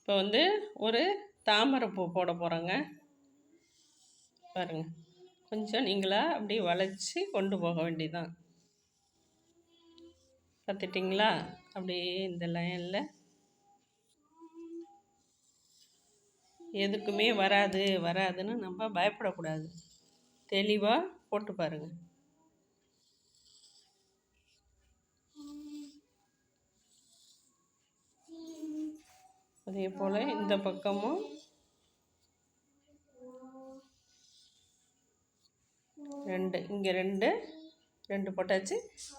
இப்போ வந்து ஒரு தாமரைப்பூ போட போகிறோங்க. பாருங்கள், கொஞ்சம் நீங்களாக அப்படியே வளைச்சி கொண்டு போக வேண்டியதான். பார்த்துட்டிங்களா? அப்படியே இந்த லைனில் எதுக்குமே வராதுன்னு நம்ம பயப்படக்கூடாது. தெளிவாக போட்டு பாருங்கள். அதே போல் இந்த பக்கமும் இங்கே ரெண்டு போட்டாச்சு.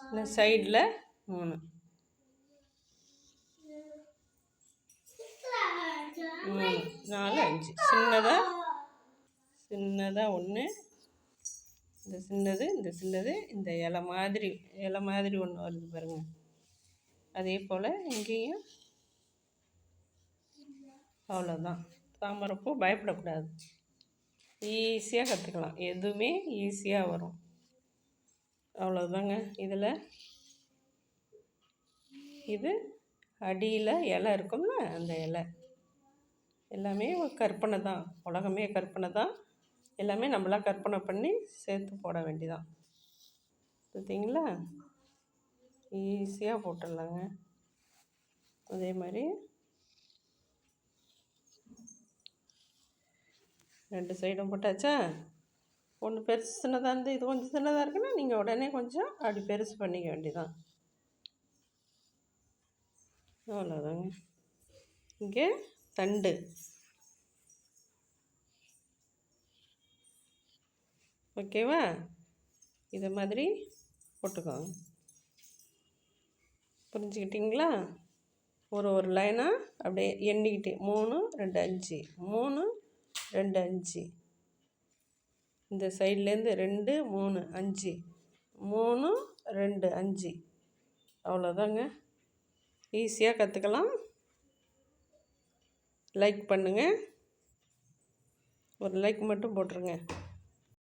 இந்த சைடில் 3 4 5 சின்னதாக 1, இந்த சின்னது இந்த இலை மாதிரி ஒன்று வருது பாருங்கள். அதே போல் இங்கேயும் அவ்வளோதான். தாமரைப்பூ பயப்படக்கூடாது, ஈஸியாக கற்றுக்கலாம். எதுவுமே ஈஸியாக வரும். அவ்வளோதாங்க. இது அடியில் இலை இருக்கும்ல, அந்த இலை எல்லாமே ஒரு கற்பனை தான். உலகமே கற்பனை தான். எல்லாமே நம்மளாம் கற்பனை பண்ணி சேர்த்து போட வேண்டியதான். பார்த்தீங்களா? ஈஸியாக போட்டுடலாங்க. அதே மாதிரி 2 சைடும் போட்டாச்சா? ஒன்று பெருசு சின்னதாக இருந்து இது கொஞ்சம் சின்னதாக இருக்குன்னா நீங்கள் உடனே கொஞ்சம் அப்படி பெருசு பண்ணிக்க வேண்டியதான். அவ்வளோதாங்க. இங்கே தண்டு ஓகேவா? இதை மாதிரி போட்டுக்கோங்க. புரிஞ்சுக்கிட்டிங்களா? ஒரு லைனாக அப்படியே எண்ணிக்கிட்டு 3 2 5 3 2 5, இந்த சைட்லேருந்து 2 3 5 3 2 5. அவ்வளோதாங்க. ஈஸியாக கற்றுக்கலாம். லைக் பண்ணுங்கள். ஒரு லைக் மட்டும் போட்டுருங்க.